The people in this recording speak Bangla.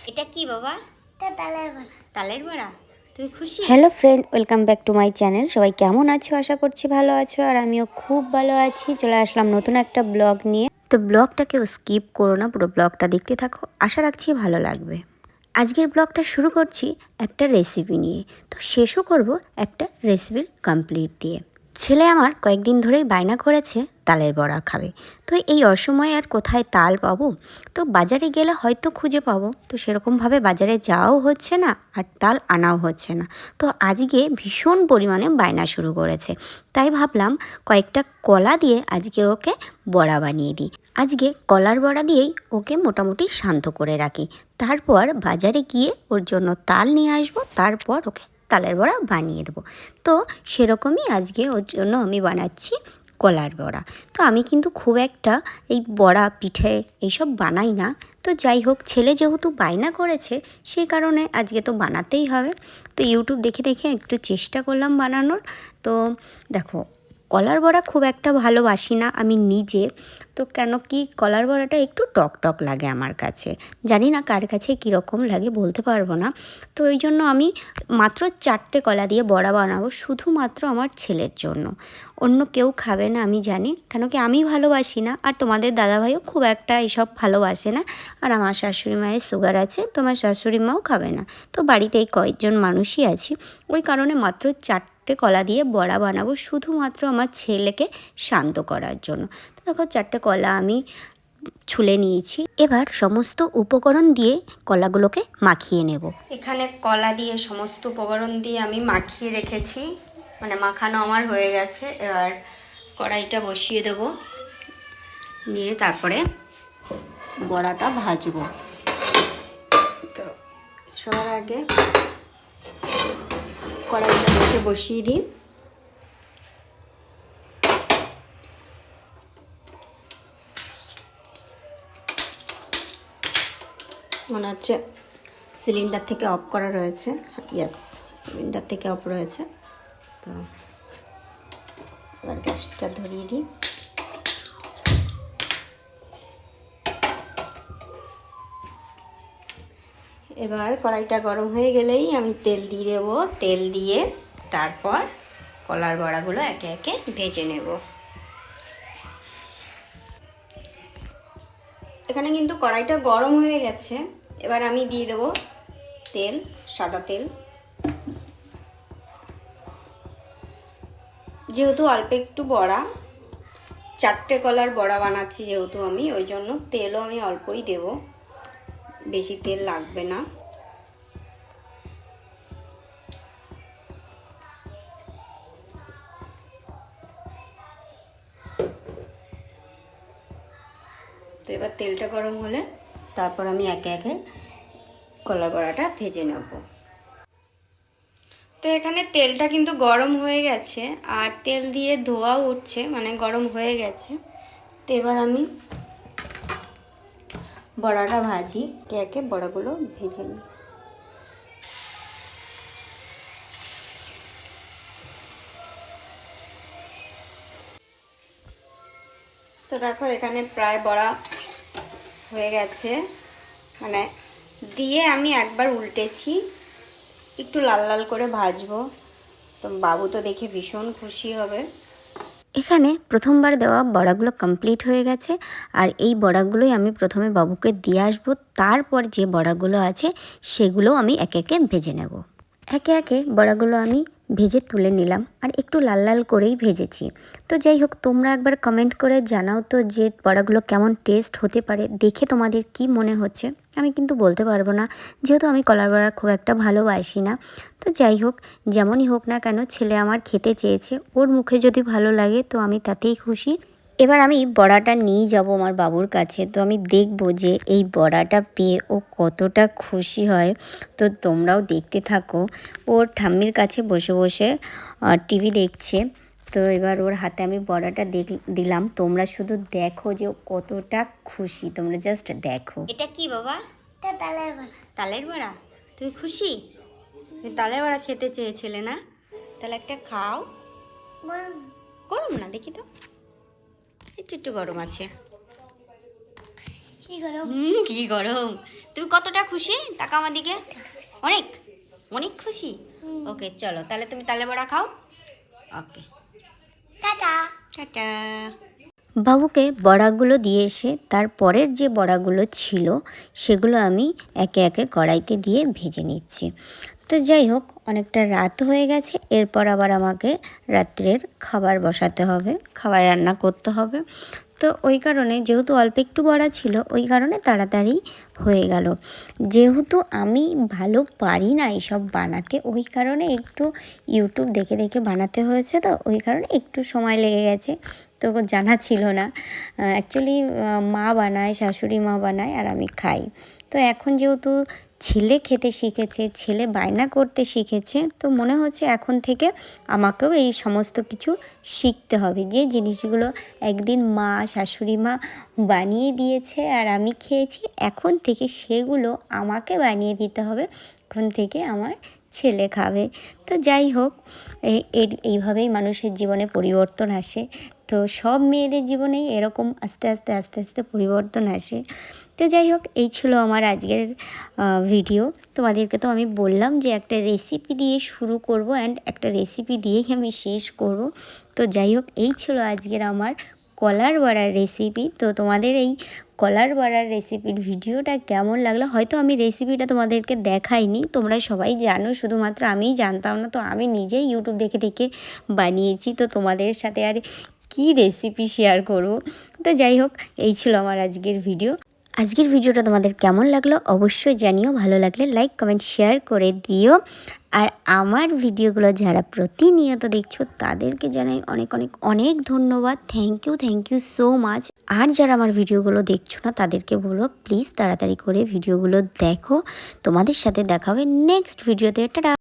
এটা কি বাবা? তালের বড়া। তালের বড়া? তুমি খুশি? Hello friend, welcome back to my channel. সবাই কেমন আছো? আশা করছি ভালো আছো, আর আমিও খুব ভালো আছি। চলে আসলাম নতুন একটা ব্লগ নিয়ে। তো ব্লগটা কেউ স্কিপ করো না, পুরো ব্লগটা দেখতে থাকো, আশা রাখছি ভালো লাগবে। আজকের ব্লগটা শুরু করছি একটা রেসিপি নিয়ে, তো শেষও করব একটা রেসিপির কমপ্লিট দিয়ে। ছেলে আমার কয়েকদিন ধরেই বায়না করেছে তালের বড়া খাবে। তো এই অসময়ে আর কোথায় তাল পাবো? তো বাজারে গেলে হয়তো খুঁজে পাবো, তো সেরকমভাবে বাজারে যাওয়াও হচ্ছে না আর তাল আনাও হচ্ছে না। তো আজকে ভীষণ পরিমাণে বায়না শুরু করেছে, তাই ভাবলাম কয়েকটা কলা দিয়ে আজকে ওকে বড়া বানিয়ে দিই। আজকে কলার বড়া দিয়েই ওকে মোটামুটি শান্ত করে রাখি, তারপর বাজারে গিয়ে ওর জন্য তাল নিয়ে আসবো, তারপর ওকে তালের বড়া বানিয়ে দেবো। তো সেরকমই আজকে ওর জন্য আমি বানাচ্ছি কলার বড়া। তো আমি কিন্তু খুব একটা এই বড়া পিঠে এইসব বানাই না, তো যাই হোক, ছেলে যেহেতু বায়না করেছে সেই কারণে আজকে তো বানাতেই হবে। তো ইউটিউব দেখে দেখে একটু চেষ্টা করলাম বানানোর। তো দেখো, কলার বড়া খুব একটা ভালোবাসি না আমি নিজে, তো কেন কি কলার বড়াটা একটু টক টক লাগে আমার কাছে, জানি না কার কাছে কীরকম লাগে বলতে পারবো না। তো ওই জন্য আমি মাত্র 4টে কলা দিয়ে বড়া বানাবো, শুধুমাত্র আমার ছেলের জন্য। অন্য কেউ খাবে না আমি জানি, কেন কি আমি ভালোবাসি না, আর তোমাদের দাদাভাইও খুব একটা এসব ভালোবাসে না। আর আমার শাশুড়ি মায়ের সুগার আছে, তোমার শাশুড়ি মাও খাবে না। তো বাড়িতে এই কয়েকজন মানুষই আছি, ওই কারণে মাত্র 4টে কলা দিয়ে বড়া বানাবো, শুধুমাত্র আমার ছেলেকে শান্ত করার জন্য। তো দেখো, 4টে কলা আমি ছুলে নিয়েছি। এবার সমস্ত উপকরণ দিয়ে কলাগুলোকে মাখিয়ে নেব। এখানে কলা দিয়ে সমস্ত উপকরণ দিয়ে আমি মাখিয়ে রেখেছি, মানে মাখানো আমার হয়ে গেছে। এবার কড়াইটা বসিয়ে দেব, নিয়ে তারপরে বড়াটা ভাজবো। তো সবার আগে কড়াইটা বসিয়ে দিই। মনে হচ্ছে সিলিন্ডার থেকে অফ করা রয়েছে। ইয়েস, সিলিন্ডার থেকে অফ রয়েছে। তো এবার গ্যাসটা ধরিয়ে দিই। এবার কড়াইটা গরম হয়ে গেলেই আমি তেল দিয়ে দেবো। তেল দিয়ে তারপর কলার বড়াগুলো একে একে ভেজে নেব। এখানে কিন্তু কড়াইটা গরম হয়ে গেছে। এবার আমি দিয়ে দেবো তেল, সাদা তেল। যেহেতু অল্প একটু বড়া, 4টে কলার বড়া বানাচ্ছি যেহেতু আমি, ওই জন্য তেলও আমি অল্পই দেব, বেশি তেল লাগবে না। তো এবার তেলটা গরম হলে তারপর আমি একে একে কলার বড়াটা ভেজে নেব। তো এখানে তেলটা কিন্তু গরম হয়ে গেছে, আর তেল দিয়ে ধোয়াও উঠছে, মানে গরম হয়ে গেছে। তো এবার আমি বড়াটা ভাজি, একে একে বড়াগুলো ভেজে নিই। তো দেখো, এখানে প্রায় বড়া হয়ে গেছে, মানে দিয়ে আমি একবার উল্টেছি, একটু লাল লাল করে ভাজবো। তো বাবু তো দেখে ভীষণ খুশি হবে। এখানে প্রথমবার দেওয়া বড়াগুলো কমপ্লিট হয়ে গেছে, আর এই বড়াগুলোই আমি প্রথমে বাবুকে দিয়ে আসবো, তারপর যে বড়াগুলো আছে সেগুলো আমি একে একে ভেজে নেব। একে একে বড়াগুলো আমি ভেজে তুলে নিলাম, আর একটু লাল লাল করেই ভেজেছি। তো যাই হোক, তোমরা একবার কমেন্ট করে জানাও তো যে বড়াগুলো কেমন টেস্ট হতে পারে, দেখে তোমাদের কি মনে হচ্ছে। আমি কিন্তু বলতে পারবো না, যেহেতু আমি কলার বড়া খুব একটা ভালোবাসি না। তো যাই হোক, যেমনই হোক না কেন, ছেলে আমার খেতে চেয়েছে, ওর মুখে যদি ভালো লাগে তো আমি তাতেই খুশি। এবার আমি বড়াটা নিয়ে যাব আমার বাবুর কাছে, তো আমি দেখব যে এই বড়াটা পেয়ে ও কতটা খুশি হয়। তো তোমরাও দেখতে থাকো। ওর ঠাম্মির কাছে বসে বসে টিভি দেখছে। তো এবার ওর হাতে আমি বড়াটা দিলাম, তোমরা শুধু দেখো যে ও কতটা খুশি, তোমরা জাস্ট দেখো। এটা কি বাবা? তালের বড়া। তালের বড়া? তুমি খুশি? তুমি তালের বড়া খেতে চেয়েছিলে না? তাহলে একটা খাও। গরম না, দেখি তো, একটু একটু গরম আছে। কি গরম। তুমি কতটা খুশি? টাকা আমার দিকে। অনেক অনেক খুশি। ওকে চলো তাহলে তুমি তালে বড়া খাও। ওকে টাটা টাটা। বাবুকে বড়াগুলো দিয়ে এসে তারপরের যে বড়াগুলো ছিল সেগুলো আমি একে একে কড়াইতে দিয়ে ভেজে নিচ্ছি। তো যাই হোক, অনেকটা রাত হয়ে গেছে, এরপর আবার আমাকে রাত্রের খাবার বসাতে হবে, খাবার রান্না করতে হবে। তো ওই কারণে যেহেতু অল্প একটু বড়া ছিল, ওই কারণে তাড়াতাড়ি হয়ে গেল। যেহেতু আমি ভালো পারি না এইসব বানাতে, ওই কারণে একটু ইউটিউব দেখে দেখে বানাতে হয়েছে, তো ওই কারণে একটু সময় লেগে গেছে। তো জানা ছিল না। অ্যাকচুয়ালি মা বানায়, শাশুড়ি মা বানায় আর আমি খাই। তো এখন যেহেতু ছেলে খেতে শিখেছে, ছেলে বায়না করতে শিখেছে, তো মনে হচ্ছে এখন থেকে আমাকেও এই সমস্ত কিছু শিখতে হবে। যে জিনিসগুলো একদিন মা, শাশুড়ি মা বানিয়ে দিয়েছে আর আমি খেয়েছি, এখন থেকে সেগুলো আমাকে বানিয়ে দিতে হবে। এখন থেকে আমার ছেলে খাবে। তো যাই হোক, এইভাবেই মানুষের জীবনে পরিবর্তন আসে। তো সব মেয়েদের জীবনেই এরকম আস্তে আস্তে আস্তে আস্তে পরিবর্তন আসে। তো যাই হোক, এই ছিল আমার আজকের ভিডিও। তোমাদেরকে তো আমি বললাম যে একটা রেসিপি দিয়ে শুরু করব অ্যান্ড একটা রেসিপি দিয়েই আমি শেষ করব। তো যাই হোক, এই ছিল আজকের আমার কলার বড়ার রেসিপি। তো তোমাদের এই কলার বড়ার রেসিপির ভিডিওটা কেমন লাগলো? হয়তো আমি রেসিপিটা তোমাদেরকে দেখাইনি, তোমরা সবাই জানো, শুধুমাত্র আমিই জানতাম না। তো আমি নিজেই ইউটিউব দেখে দেখে বানিয়েছি, তো তোমাদের সাথে আর কি রেসিপি শেয়ার করব। তো যাই হোক, এই ছিল আমার আজকের ভিডিও। আজকের ভিডিওটা তোমাদের কেমন লাগলো অবশ্যই জানিও। ভালো লাগলে লাইক, কমেন্ট, শেয়ার করে দিও। আর আমার ভিডিওগুলো যারা প্রতিনিয়ত দেখছো তাদেরকে জানাই অনেক অনেক অনেক ধন্যবাদ। Thank you so much. আর যারা আমার ভিডিওগুলো দেখছো না তাদেরকে বলো প্লিজ তাড়াতাড়ি করে ভিডিওগুলো দেখো। তোমাদের সাথে দেখা হবে নেক্সট ভিডিওতে। টাটা।